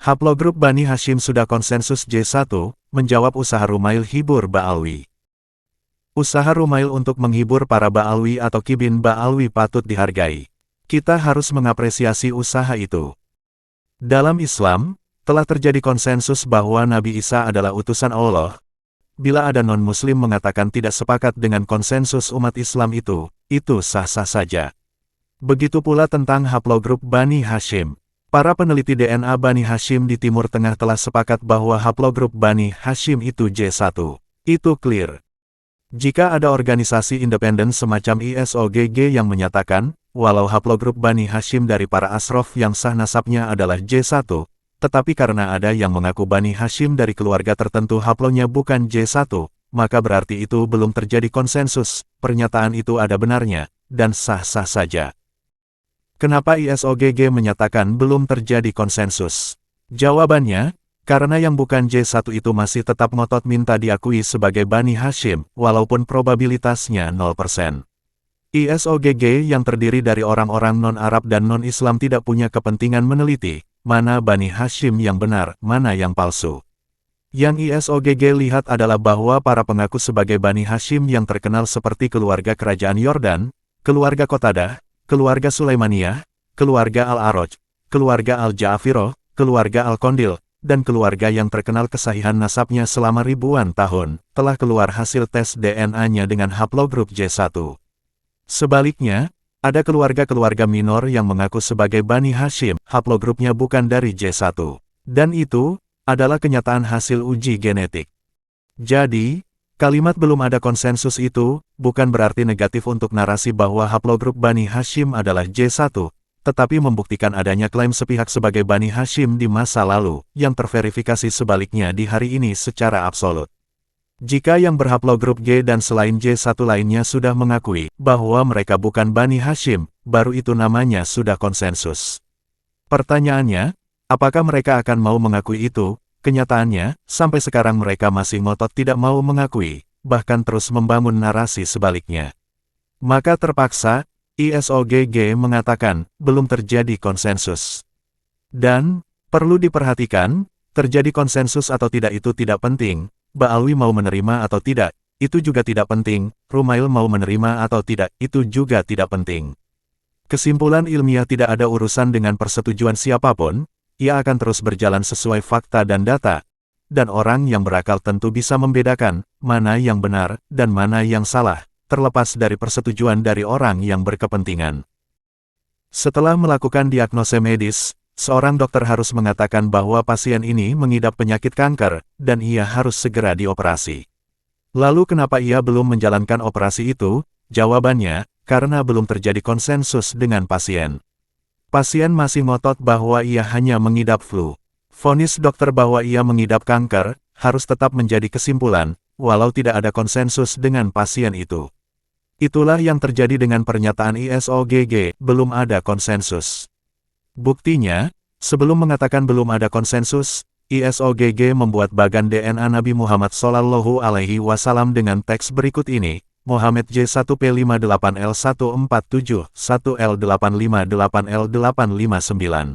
Haplogrup Bani Hashim sudah konsensus J1, menjawab usaha Rumail hibur Ba'alwi. Usaha Rumail untuk menghibur para Ba'alwi atau kibin Ba'alwi patut dihargai. Kita harus mengapresiasi usaha itu. Dalam Islam, telah terjadi konsensus bahwa Nabi Isa adalah utusan Allah. Bila ada non-muslim mengatakan tidak sepakat dengan konsensus umat Islam itu sah-sah saja. Begitu pula tentang haplogrup Bani Hashim. Para peneliti DNA Bani Hashim di Timur Tengah telah sepakat bahwa haplogrup Bani Hashim itu J1. Itu clear. Jika ada organisasi independen semacam ISOGG yang menyatakan, walau haplogrup Bani Hashim dari para asrof yang sah nasabnya adalah J1, tetapi karena ada yang mengaku Bani Hashim dari keluarga tertentu haplonya bukan J1, maka berarti itu belum terjadi konsensus. Pernyataan itu ada benarnya, dan sah-sah saja. Kenapa ISOGG menyatakan belum terjadi konsensus? Jawabannya, karena yang bukan J1 itu masih tetap ngotot minta diakui sebagai Bani Hashim, walaupun probabilitasnya 0%. ISOGG yang terdiri dari orang-orang non-Arab dan non-Islam tidak punya kepentingan meneliti, mana Bani Hashim yang benar, mana yang palsu. Yang ISOGG lihat adalah bahwa para pengaku sebagai Bani Hashim yang terkenal seperti keluarga kerajaan Yordan, keluarga Qatadah, keluarga Sulaimaniyah, keluarga Al-Aroj, keluarga Al-Ja'afiro, keluarga Al-Kondil, dan keluarga yang terkenal kesahihan nasabnya selama ribuan tahun, telah keluar hasil tes DNA-nya dengan haplogrup J1. Sebaliknya, ada keluarga-keluarga minor yang mengaku sebagai Bani Hashim, haplogrupnya bukan dari J1. Dan itu adalah kenyataan hasil uji genetik. Jadi, kalimat belum ada konsensus itu, bukan berarti negatif untuk narasi bahwa haplogrup Bani Hashim adalah J1, tetapi membuktikan adanya klaim sepihak sebagai Bani Hashim di masa lalu, yang terverifikasi sebaliknya di hari ini secara absolut. Jika yang berhaplogrup G dan selain J1 lainnya sudah mengakui bahwa mereka bukan Bani Hashim, baru itu namanya sudah konsensus. Pertanyaannya, apakah mereka akan mau mengakui itu? Kenyataannya, sampai sekarang mereka masih ngotot tidak mau mengakui, bahkan terus membangun narasi sebaliknya. Maka terpaksa, ISOGG mengatakan, belum terjadi konsensus. Dan, perlu diperhatikan, terjadi konsensus atau tidak itu tidak penting, Ba'alwi mau menerima atau tidak, itu juga tidak penting, Rumail mau menerima atau tidak, itu juga tidak penting. Kesimpulan ilmiah tidak ada urusan dengan persetujuan siapapun, ia akan terus berjalan sesuai fakta dan data, dan orang yang berakal tentu bisa membedakan mana yang benar dan mana yang salah, terlepas dari persetujuan dari orang yang berkepentingan. Setelah melakukan diagnosa medis, seorang dokter harus mengatakan bahwa pasien ini mengidap penyakit kanker, dan ia harus segera dioperasi. Lalu kenapa ia belum menjalankan operasi itu? Jawabannya, karena belum terjadi konsensus dengan pasien. Pasien masih ngotot bahwa ia hanya mengidap flu. Vonis dokter bahwa ia mengidap kanker, harus tetap menjadi kesimpulan, walau tidak ada konsensus dengan pasien itu. Itulah yang terjadi dengan pernyataan ISOGG, belum ada konsensus. Buktinya, sebelum mengatakan belum ada konsensus, ISOGG membuat bagan DNA Nabi Muhammad SAW dengan teks berikut ini, Muhammad J1P58L147, 1L858L859.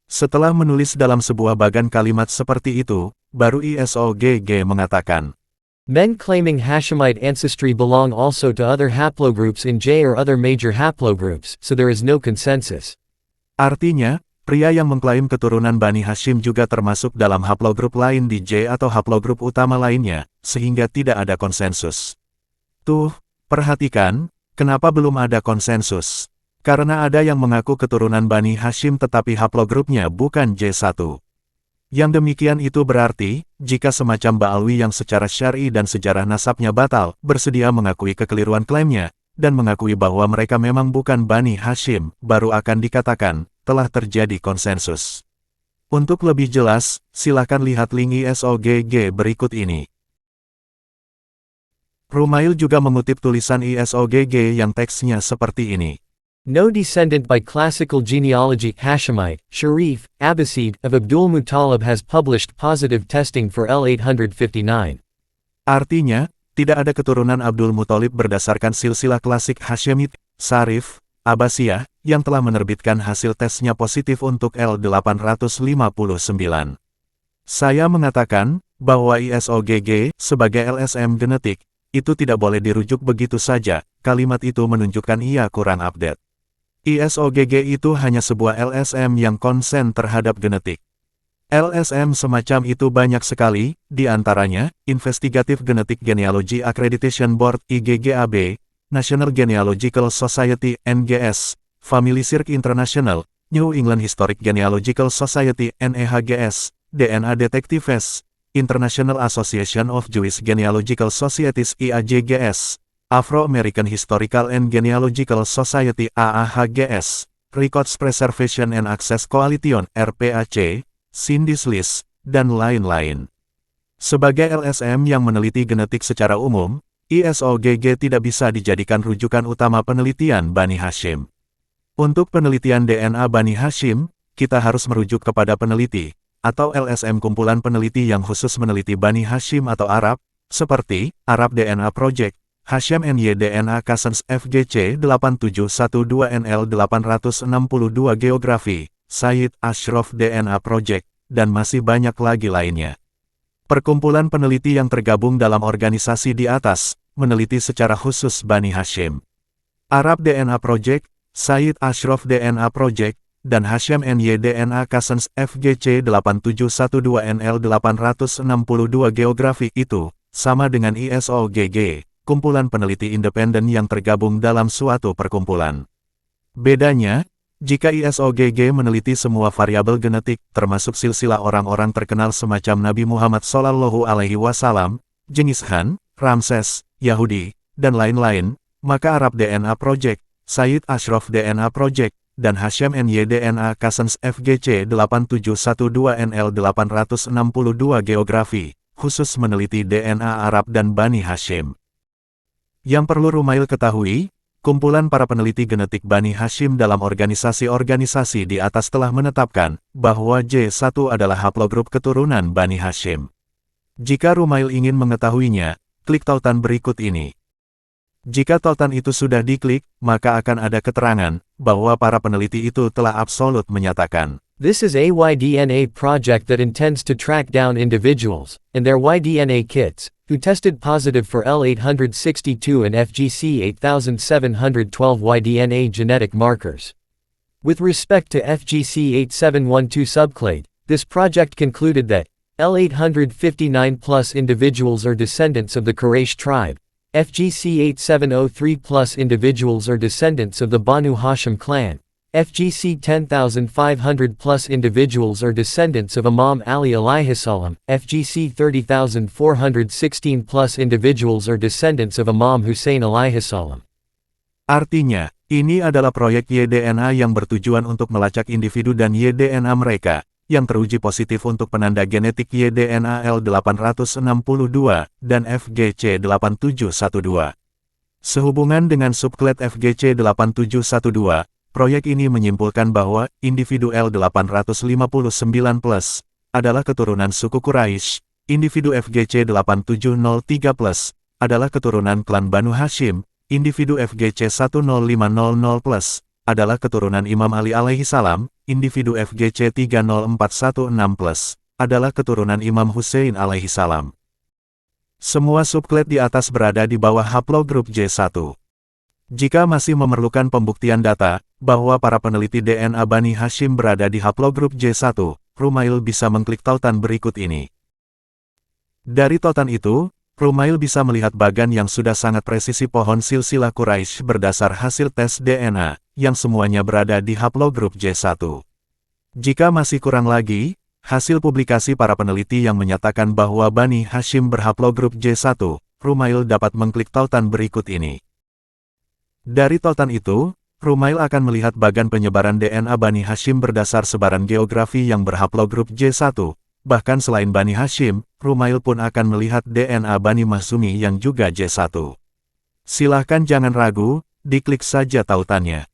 Setelah menulis dalam sebuah bagan kalimat seperti itu, baru ISOGG mengatakan, Men claiming Hashemite ancestry belong also to other haplogroups in J or other major haplogroups, so there is no consensus. Artinya, pria yang mengklaim keturunan Bani Hashim juga termasuk dalam haplogrup lain di J atau haplogrup utama lainnya, sehingga tidak ada konsensus. Tuh, perhatikan, kenapa belum ada konsensus? Karena ada yang mengaku keturunan Bani Hashim tetapi haplogrupnya bukan J1. Yang demikian itu berarti, jika semacam Ba'alwi yang secara syar'i dan sejarah nasabnya batal, bersedia mengakui kekeliruan klaimnya, dan mengakui bahwa mereka memang bukan Bani Hashim, baru akan dikatakan, telah terjadi konsensus. Untuk lebih jelas, silakan lihat link ISOGG berikut ini. Rumail juga mengutip tulisan ISOGG yang teksnya seperti ini. No descendant by classical genealogy, Hashemite, Sharif, Abbasid, of Abdul Muttalib has published positive testing for L859. Artinya, tidak ada keturunan Abdul Muthalib berdasarkan silsilah klasik Hashemite, Sarif, Abbasiyah, yang telah menerbitkan hasil tesnya positif untuk L859. Saya mengatakan bahwa ISOGG sebagai LSM genetik, itu tidak boleh dirujuk begitu saja, kalimat itu menunjukkan ia kurang update. ISOGG itu hanya sebuah LSM yang konsen terhadap genetik. LSM semacam itu banyak sekali, di antaranya, Investigative Genetic Genealogy Accreditation Board IGGAB, National Genealogical Society NGS, Family Circ International, New England Historic Genealogical Society NEHGS, DNA Detectives, International Association of Jewish Genealogical Societies IAJGS, Afro-American Historical and Genealogical Society AAHGS, Records Preservation and Access Coalition RPAC, Cindy's List, dan lain-lain. Sebagai LSM yang meneliti genetik secara umum, ISOGG tidak bisa dijadikan rujukan utama penelitian Bani Hashim. Untuk penelitian DNA Bani Hashim, kita harus merujuk kepada peneliti, atau LSM kumpulan peneliti yang khusus meneliti Bani Hashim atau Arab, seperti Arab DNA Project, Hashem NY DNA Cousins FGC 8712NL 862 Geografi, Said Ashraf DNA Project, dan masih banyak lagi lainnya. Perkumpulan peneliti yang tergabung dalam organisasi di atas, meneliti secara khusus Bani Hashim. Arab DNA Project, Said Ashraf DNA Project, dan Hashem NY DNA Cousins FGC 8712NL 862 Geografi itu, sama dengan ISOGG, kumpulan peneliti independen yang tergabung dalam suatu perkumpulan. Bedanya, jika ISOGG meneliti semua variabel genetik, termasuk silsilah orang-orang terkenal semacam Nabi Muhammad SAW, Genghis Khan, Ramses, Yahudi, dan lain-lain, maka Arab DNA Project, Said Ashraf DNA Project, dan Hashem NY DNA Cousins FGC 8712NL 862 Geografi, khusus meneliti DNA Arab dan Bani Hashim. Yang perlu Rumail ketahui, kumpulan para peneliti genetik Bani Hashim dalam organisasi-organisasi di atas telah menetapkan bahwa J1 adalah haplogrup keturunan Bani Hashim. Jika Rumail ingin mengetahuinya, klik tautan berikut ini. Jika tautan itu sudah diklik, maka akan ada keterangan bahwa para peneliti itu telah absolut menyatakan, This is a YDNA project that intends to track down individuals, and their YDNA kits, who tested positive for L862 and FGC 8712 YDNA genetic markers. With respect to FGC 8712 subclade, this project concluded that L859 plus individuals are descendants of the Quraysh tribe, FGC 8703 plus individuals are descendants of the Banu Hashim clan, FGC 10,500 plus individuals are descendants of Imam Ali alayhisalam, FGC 30,416 plus individuals are descendants of Imam Hussein alayhisalam. Artinya, ini adalah proyek YDNA yang bertujuan untuk melacak individu dan YDNA mereka, yang teruji positif untuk penanda genetik YDNA L862 dan FGC 8712. Sehubungan dengan subclade FGC 8712, proyek ini menyimpulkan bahwa individu L859+ adalah keturunan suku Quraisy, individu FGC 8703+ adalah keturunan klan Banu Hashim, individu FGC 10500+ adalah keturunan Imam Ali alaihissalam, individu FGC 30416+ adalah keturunan Imam Hussein alaihissalam. Semua subclade di atas berada di bawah haplogrup J1. Jika masih memerlukan pembuktian data bahwa para peneliti DNA Bani Hashim berada di haplogrup J1, Rumail bisa mengklik tautan berikut ini. Dari tautan itu, Rumail bisa melihat bagan yang sudah sangat presisi pohon silsilah Quraisy berdasar hasil tes DNA, yang semuanya berada di haplogrup J1. Jika masih kurang lagi, hasil publikasi para peneliti yang menyatakan bahwa Bani Hashim berhaplogrup J1, Rumail dapat mengklik tautan berikut ini. Dari tautan itu, Rumail akan melihat bagan penyebaran DNA Bani Hashim berdasar sebaran geografi yang berhaplogrup J1. Bahkan selain Bani Hashim, Rumail pun akan melihat DNA Bani Makhzumi yang juga J1. Silahkan jangan ragu, diklik saja tautannya.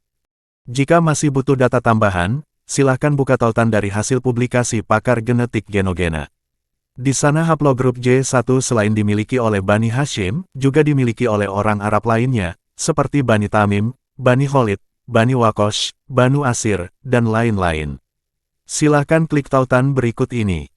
Jika masih butuh data tambahan, silahkan buka tautan dari hasil publikasi pakar genetik Genogena. Di sana haplogrup J1 selain dimiliki oleh Bani Hashim, juga dimiliki oleh orang Arab lainnya, seperti Bani Tamim, Bani Khalid, Bani Wakosh, Banu Asir, dan lain-lain. Silahkan klik tautan berikut ini.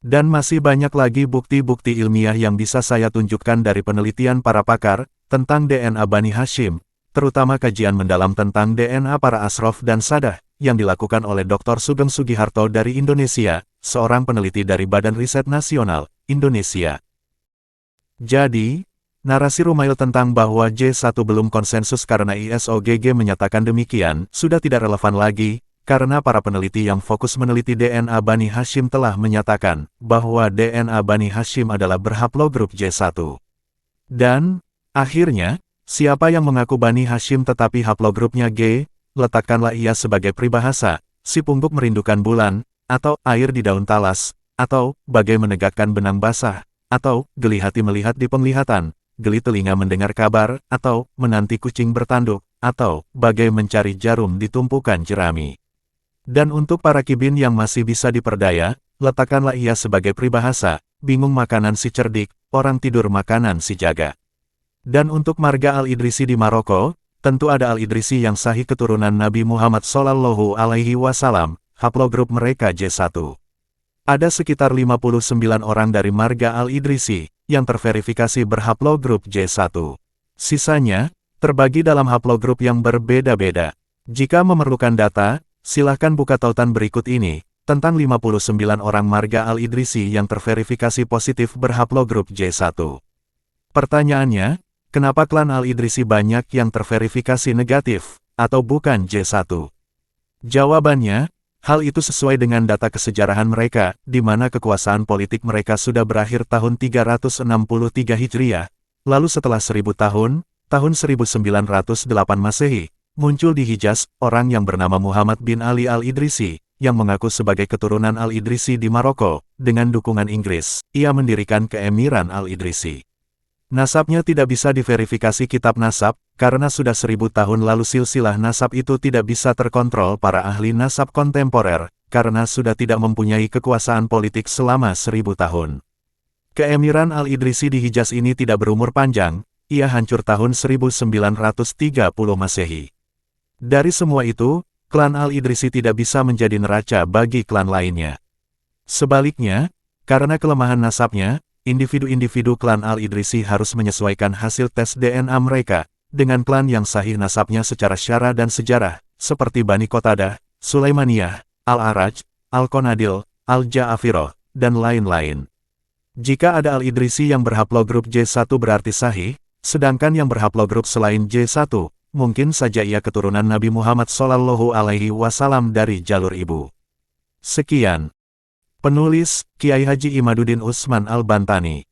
Dan masih banyak lagi bukti-bukti ilmiah yang bisa saya tunjukkan dari penelitian para pakar, tentang DNA Bani Hashim, terutama kajian mendalam tentang DNA para Ashraf dan Sadah, yang dilakukan oleh Dr. Sugeng Sugiharto dari Indonesia, seorang peneliti dari Badan Riset Nasional, Indonesia. Jadi, narasi Rumail tentang bahwa J1 belum konsensus karena ISOGG menyatakan demikian, sudah tidak relevan lagi, karena para peneliti yang fokus meneliti DNA Bani Hashim telah menyatakan, bahwa DNA Bani Hashim adalah berhaplogrup J1. Dan, akhirnya, siapa yang mengaku Bani Hashim tetapi haplogrupnya G, letakkanlah ia sebagai peribahasa, si pungguk merindukan bulan, atau air di daun talas, atau bagai menegakkan benang basah, atau geli hati melihat di penglihatan, geli telinga mendengar kabar, atau menanti kucing bertanduk, atau bagai mencari jarum di tumpukan jerami. Dan untuk para kibin yang masih bisa diperdaya, letakkanlah ia sebagai peribahasa, bingung makanan si cerdik, orang tidur makanan si jaga. Dan untuk marga Al-Idrisi di Maroko, tentu ada Al-Idrisi yang sahih keturunan Nabi Muhammad Shallallahu Alaihi Wasallam, haplogrup mereka J1. Ada sekitar 59 orang dari marga Al-Idrisi, yang terverifikasi berhaplogrup J1. Sisanya, terbagi dalam haplogrup yang berbeda-beda. Jika memerlukan data, silahkan buka tautan berikut ini, tentang 59 orang marga Al-Idrisi yang terverifikasi positif berhaplogrup J1. Pertanyaannya, kenapa klan Al-Idrisi banyak yang terverifikasi negatif, atau bukan J1? Jawabannya, hal itu sesuai dengan data kesejarahan mereka, di mana kekuasaan politik mereka sudah berakhir tahun 363 Hijriah, lalu setelah 1000 tahun, tahun 1908 Masehi, muncul di Hijaz, orang yang bernama Muhammad bin Ali Al-Idrisi, yang mengaku sebagai keturunan Al-Idrisi di Maroko, dengan dukungan Inggris, ia mendirikan keemiran Al-Idrisi. Nasabnya tidak bisa diverifikasi kitab nasab, karena sudah 1000 tahun lalu silsilah nasab itu tidak bisa terkontrol para ahli nasab kontemporer, karena sudah tidak mempunyai kekuasaan politik selama 1000 tahun. Keemiran Al-Idrisi di Hijaz ini tidak berumur panjang, ia hancur tahun 1930 Masehi. Dari semua itu, klan Al-Idrisi tidak bisa menjadi neraca bagi klan lainnya. Sebaliknya, karena kelemahan nasabnya, individu-individu klan Al-Idrisi harus menyesuaikan hasil tes DNA mereka, dengan klan yang sahih nasabnya secara syara dan sejarah, seperti Bani Qatadah, Sulaimaniyah, Al-Araj, Al-Qanadil, Al-Ja'afirah, dan lain-lain. Jika ada Al-Idrisi yang berhaplogrup J1 berarti sahih, sedangkan yang berhaplogrup selain J1, mungkin saja ia keturunan Nabi Muhammad Shallallahu Alaihi Wasallam dari jalur ibu. Sekian. Penulis, Kiai Haji Imaduddin Utsman Al-Bantani.